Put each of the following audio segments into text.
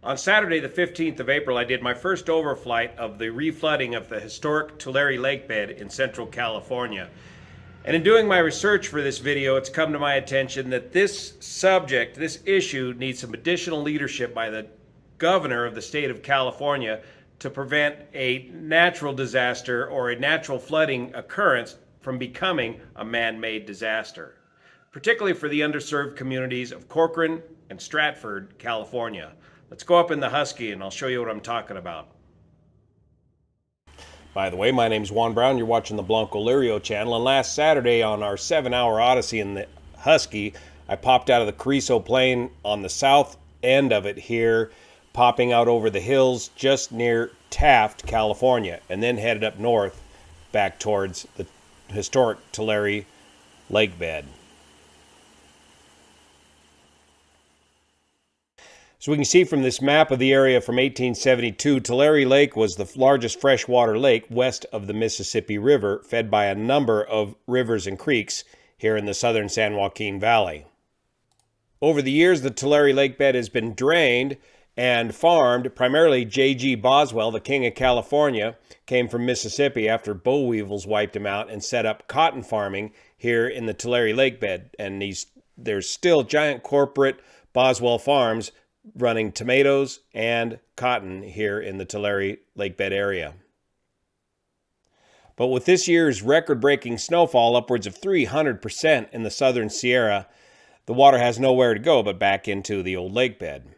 On Saturday, the 15th of April, I did my first overflight of the reflooding of the historic Tulare lake bed in Central California. And in doing my research for this video, it's come to my attention that this subject, this issue, needs some additional leadership by the governor of the state of California to prevent a natural disaster or a natural flooding occurrence from becoming a man-made disaster, particularly for the underserved communities of Corcoran and Stratford, California. Let's go up in the Husky and I'll show you what I'm talking about. By the way, my name's Juan Brown. You're watching the Blanco Lirio channel. And last Saturday on our 7-hour odyssey in the Husky, I popped out of the Carrizo Plain on the south end of it here, popping out over the hills just near Taft, California, and then headed up north back towards the historic Tulare lake bed. So we can see from this map of the area from 1872, Tulare Lake was the largest freshwater lake west of the Mississippi River, fed by a number of rivers and creeks here in the southern San Joaquin Valley. Over the years, the Tulare lake bed has been drained and farmed. Primarily J.G. Boswell, the King of California, came from Mississippi after boll weevils wiped him out and set up cotton farming here in the Tulare lake bed. And there's still giant corporate Boswell farms running tomatoes and cotton here in the Tulare lake bed area. But with this year's record-breaking snowfall, upwards of 300% in the southern Sierra, the water has nowhere to go but back into the old lake bed.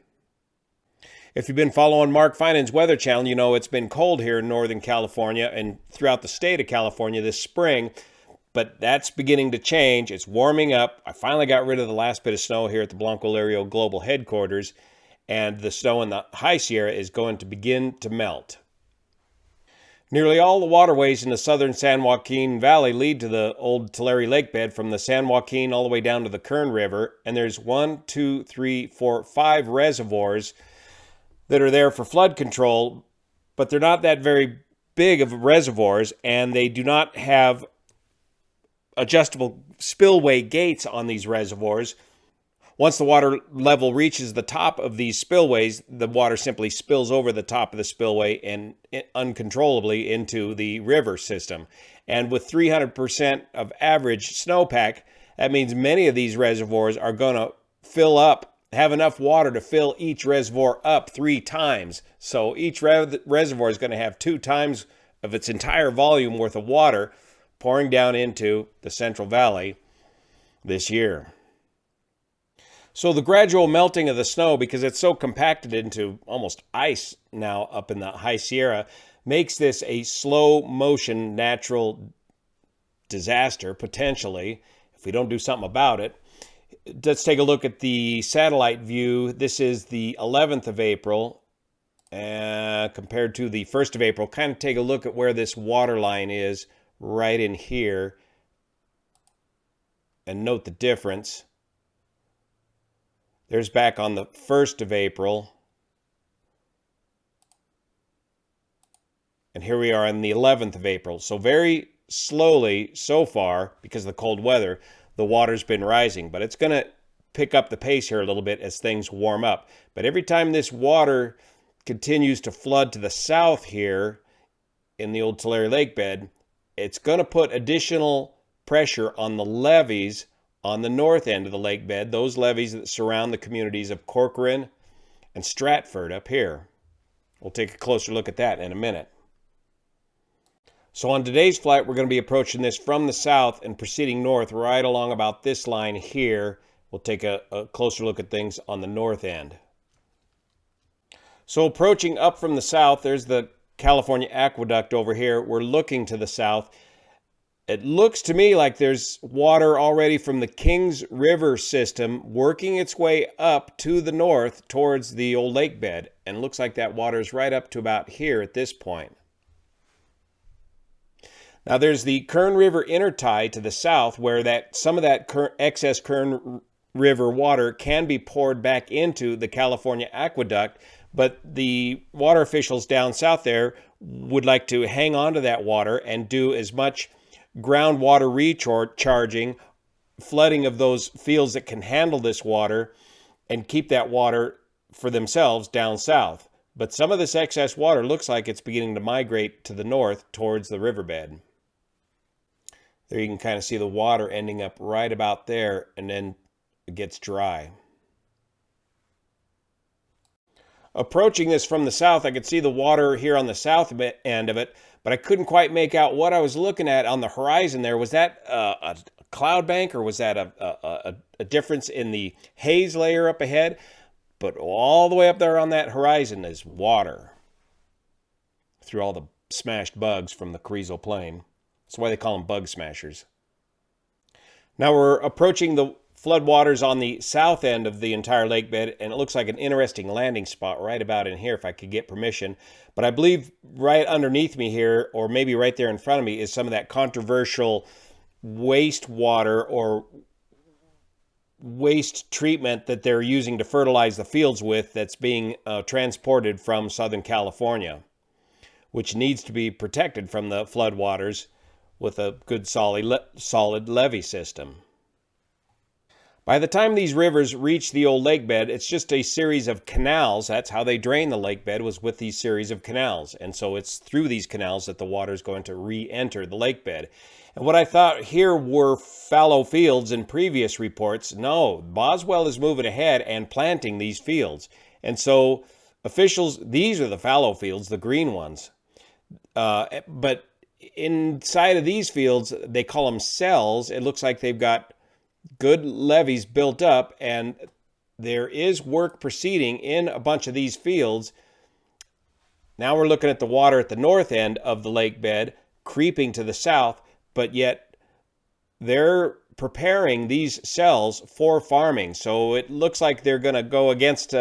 If you've been following Mark Finan's Weather Channel, you know it's been cold here in Northern California and throughout the state of California this spring, but that's beginning to change. It's warming up. I finally got rid of the last bit of snow here at the Blanco Lirio Global Headquarters, and the snow in the High Sierra is going to begin to melt. Nearly all the waterways in the southern San Joaquin Valley lead to the old Tulare lake bed from the San Joaquin all the way down to the Kern River, and there's 5 reservoirs that are there for flood control, but they're not that very big of reservoirs, and they do not have adjustable spillway gates on these reservoirs. Once the water level reaches the top of these spillways, the water simply spills over the top of the spillway and uncontrollably into the river system. And with 300% of average snowpack, that means many of these reservoirs are going to fill up, have enough water to fill each reservoir up 3 times. So each reservoir is going to have 2 times of its entire volume worth of water pouring down into the Central Valley this year. So the gradual melting of the snow, because it's so compacted into almost ice now up in the High Sierra, makes this a slow motion natural disaster, potentially, if we don't do something about it. Let's take a look at the satellite view. This is the 11th of April compared to the 1st of April. Kind of take a look at where this water line is right in here and note the difference. There's back on the 1st of April. And here we are on the 11th of April. So very slowly so far, because of the cold weather, the water's been rising. But it's going to pick up the pace here a little bit as things warm up. But every time this water continues to flood to the south here in the old Tulare lake bed, it's going to put additional pressure on the levees on the north end of the lake bed, those levees that surround the communities of Corcoran and Stratford up here. We'll take a closer look at that in a minute. So on today's flight, we're going to be approaching this from the south and proceeding north right along about this line here. We'll take a closer look at things on the north end. So approaching up from the south, there's the California Aqueduct over here. We're looking to the south. It looks to me like there's water already from the Kings River system working its way up to the north towards the old lake bed. And it looks like that water is right up to about here at this point. Now there's the Kern River intertie to the south where some of that excess Kern River water can be poured back into the California Aqueduct, but the water officials down south there would like to hang on to that water and do as much groundwater recharging, flooding of those fields that can handle this water, and keep that water for themselves down south. But some of this excess water looks like it's beginning to migrate to the north towards the riverbed. There you can kind of see the water ending up right about there, and then it gets dry. Approaching this from the south, I could see the water here on the south end of it, but I couldn't quite make out what I was looking at on the horizon there. Was that a cloud bank, or was that a difference in the haze layer up ahead? But all the way up there on that horizon is water through all the smashed bugs from the Carrizo Plain. That's why they call them bug smashers. Now we're approaching the floodwaters on the south end of the entire lake bed, and it looks like an interesting landing spot right about in here if I could get permission. But I believe right underneath me here, or maybe right there in front of me, is some of that controversial wastewater or waste treatment that they're using to fertilize the fields with, that's being transported from Southern California, which needs to be protected from the floodwaters with a good solid levee system. By the time these rivers reach the old lake bed, it's just a series of canals. That's how they drain the lake bed, was with these series of canals. And so it's through these canals that the water is going to re-enter the lake bed. And what I thought here were fallow fields in previous reports, no, Boswell is moving ahead and planting these fields. And so officials, these are the fallow fields, the green ones. But inside of these fields, they call them cells. It looks like they've got good levees built up, and there is work proceeding in a bunch of these fields. Now we're looking at the water at the north end of the lake bed creeping to the south, but yet they're preparing these cells for farming. So it looks like they're going to go against,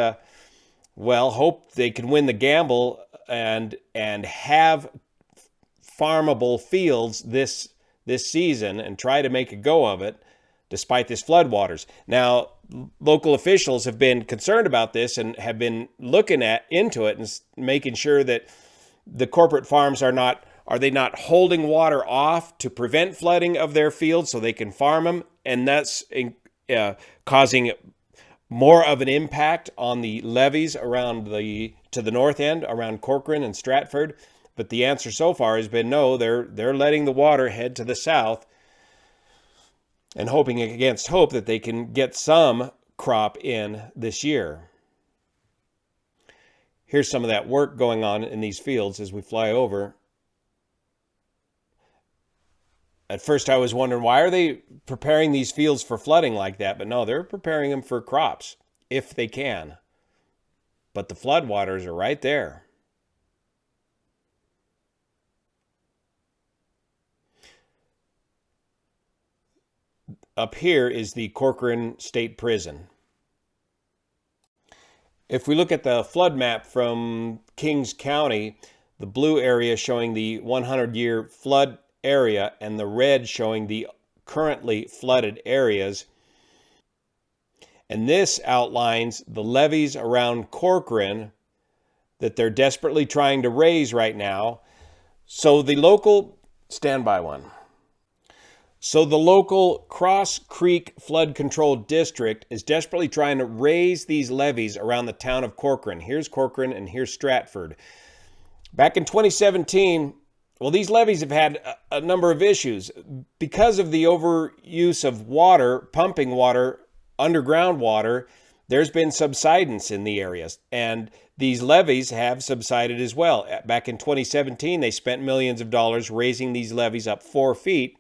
hope they can win the gamble and have farmable fields this season and try to make a go of it, despite this floodwaters. Now, local officials have been concerned about this and have been looking into it and making sure that the corporate farms are they not holding water off to prevent flooding of their fields so they can farm them, and that's causing more of an impact on the levees to the north end around Corcoran and Stratford. But the answer so far has been no. They're letting the water head to the south, and hoping against hope that they can get some crop in this year. Here's some of that work going on in these fields as we fly over. At first I was wondering, why are they preparing these fields for flooding like that? But no, they're preparing them for crops, if they can. But the floodwaters are right there. Up here is the Corcoran State Prison. If we look at the flood map from Kings County, the blue area showing the 100-year flood area and the red showing the currently flooded areas. And this outlines the levees around Corcoran that they're desperately trying to raise right now. So the local, stand by one. So the local Cross Creek Flood Control District is desperately trying to raise these levees around the town of Corcoran. Here's Corcoran and here's Stratford. Back in 2017, these levees have had a number of issues. Because of the overuse of water, pumping water, underground water, there's been subsidence in the areas. And these levees have subsided as well. Back in 2017, they spent millions of dollars raising these levees up 4 feet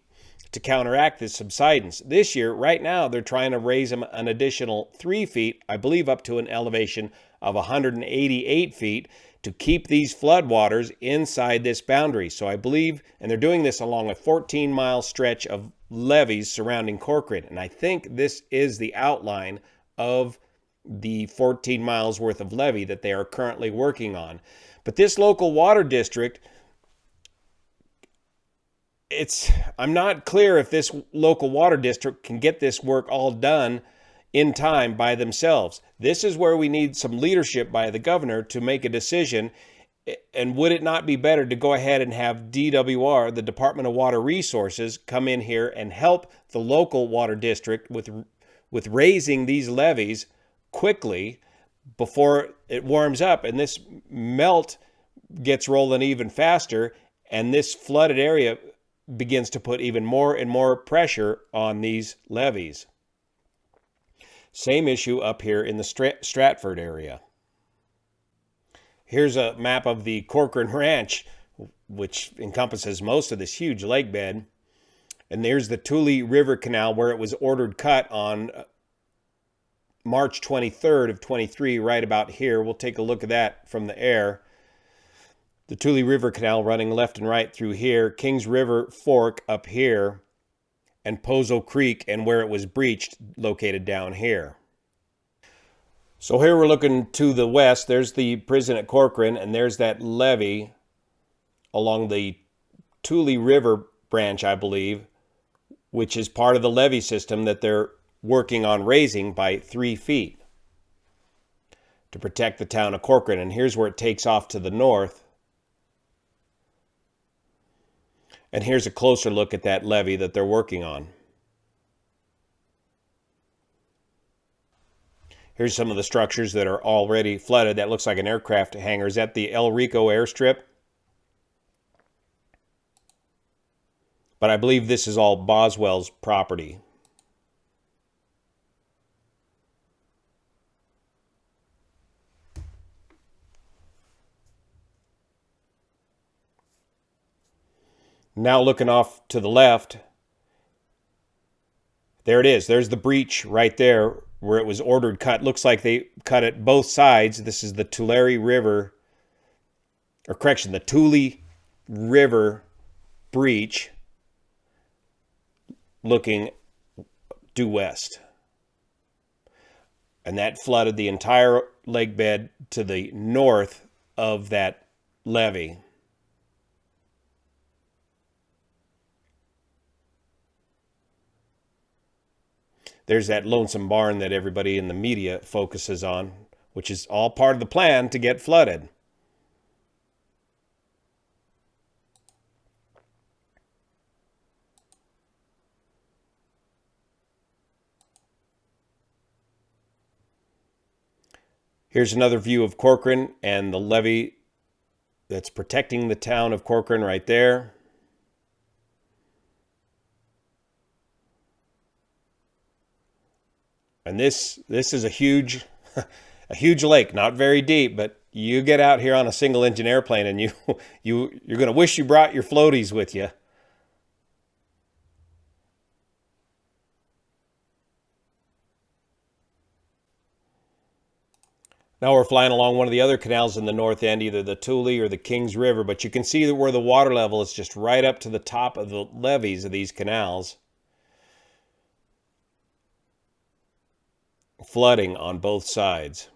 to counteract this subsidence. This year, right now, they're trying to raise them an additional 3 feet, I believe up to an elevation of 188 feet, to keep these floodwaters inside this boundary. So I believe, and they're doing this along a 14-mile stretch of levees surrounding Corcoran. And I think this is the outline of the 14 miles worth of levee that they are currently working on. But this local water district, I'm not clear if this local water district can get this work all done in time by themselves. This is where we need some leadership by the governor to make a decision. And would it not be better to go ahead and have DWR, the Department of Water Resources, come in here and help the local water district with raising these levees quickly, before it warms up, and this melt gets rolling even faster, and this flooded area begins to put even more and more pressure on these levees. Same issue up here in the Stratford area. Here's a map of the Corcoran Ranch, which encompasses most of this huge lake bed. And there's the Tulare River Canal where it was ordered cut on March 23rd of 23, right about here. We'll take a look at that from the air. The Tulare River Canal running left and right through here, Kings River Fork up here, and Pozo Creek and where it was breached located down here. So here we're looking to the west. There's the prison at Corcoran, and there's that levee along the Tulare River branch, I believe, which is part of the levee system that they're working on raising by 3 feet to protect the town of Corcoran. And here's where it takes off to the north. And here's a closer look at that levee that they're working on. Here's some of the structures that are already flooded. That looks like an aircraft hangar. Is that the El Rico airstrip? But I believe this is all Boswell's property. Now looking off to the left, there it is. There's the breach right there where it was ordered cut. Looks like they cut it both sides. This is the Tulare River, or correction, the Tulare River breach looking due west. And that flooded the entire lake bed to the north of that levee. There's that lonesome barn that everybody in the media focuses on, which is all part of the plan to get flooded. Here's another view of Corcoran and the levee that's protecting the town of Corcoran right there. And this is a huge lake, not very deep, but you get out here on a single engine airplane and you're going to wish you brought your floaties with you. Now we're flying along one of the other canals in the north end, either the Tulare or the Kings River, but you can see that where the water level is just right up to the top of the levees of these canals. Flooding on both sides.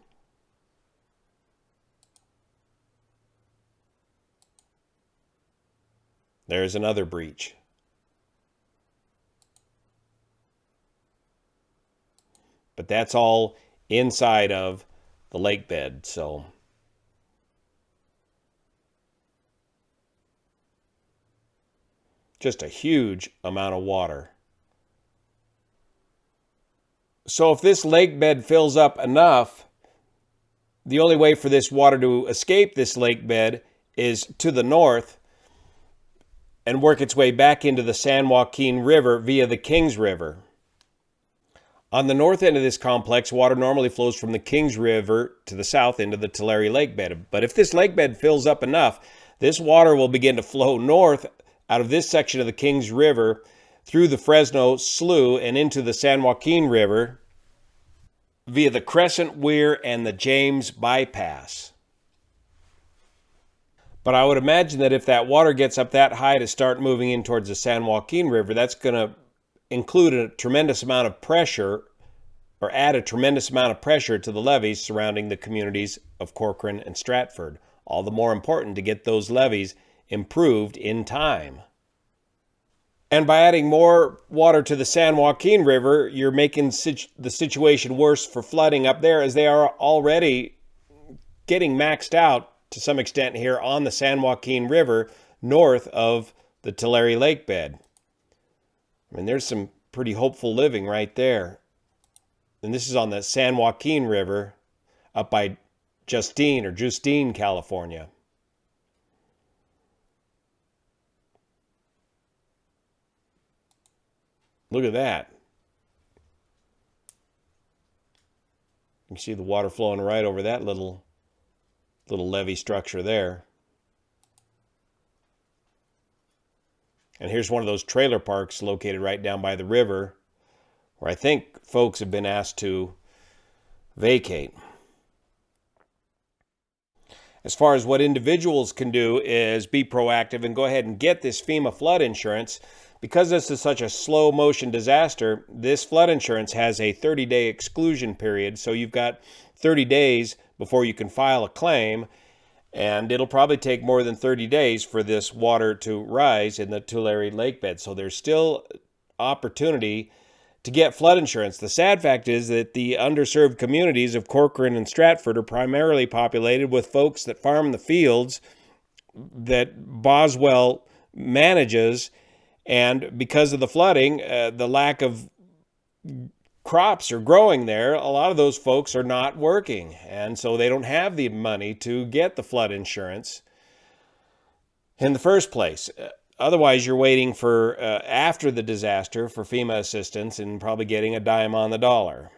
There's another breach. But that's all inside of the lake bed, so just a huge amount of water. So if this lake bed fills up enough, the only way for this water to escape this lake bed is to the north and work its way back into the San Joaquin River via the Kings River. On the north end of this complex, water normally flows from the Kings River to the south into the Tulare lake bed. But if this lake bed fills up enough, this water will begin to flow north out of this section of the Kings River through the Fresno Slough and into the San Joaquin River via the Crescent Weir and the James Bypass. But I would imagine that if that water gets up that high to start moving in towards the San Joaquin River, that's going to include a tremendous amount of pressure, or add a tremendous amount of pressure to the levees surrounding the communities of Corcoran and Stratford. All the more important to get those levees improved in time. And by adding more water to the San Joaquin River, you're making the situation worse for flooding up there, as they are already getting maxed out to some extent here on the San Joaquin River north of the Tulare lake bed. I mean, there's some pretty hopeful living right there. And this is on the San Joaquin River. up by Justine, California. Look at that. You can see the water flowing right over that little levee structure there. And here's one of those trailer parks located right down by the river, where I think folks have been asked to vacate. As far as what individuals can do is be proactive and go ahead and get this FEMA flood insurance. Because this is such a slow motion disaster, this flood insurance has a 30-day exclusion period. So you've got 30 days before you can file a claim. And it'll probably take more than 30 days for this water to rise in the Tulare lake bed. So there's still opportunity to get flood insurance. The sad fact is that the underserved communities of Corcoran and Stratford are primarily populated with folks that farm the fields that Boswell manages. And because of the flooding, the lack of crops are growing there, a lot of those folks are not working. And so they don't have the money to get the flood insurance in the first place. Otherwise, you're waiting for after the disaster for FEMA assistance and probably getting a dime on the dollar.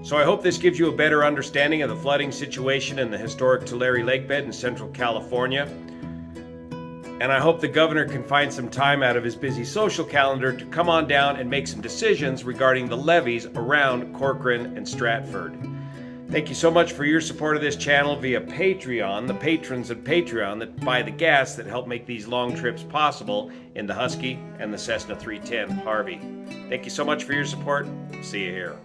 So I hope this gives you a better understanding of the flooding situation in the historic Tulare lake bed in Central California. And I hope the governor can find some time out of his busy social calendar to come on down and make some decisions regarding the levees around Corcoran and Stratford. Thank you so much for your support of this channel via Patreon, the patrons at Patreon that buy the gas that help make these long trips possible in the Husky and the Cessna 310 Harvey. Thank you so much for your support. See you here.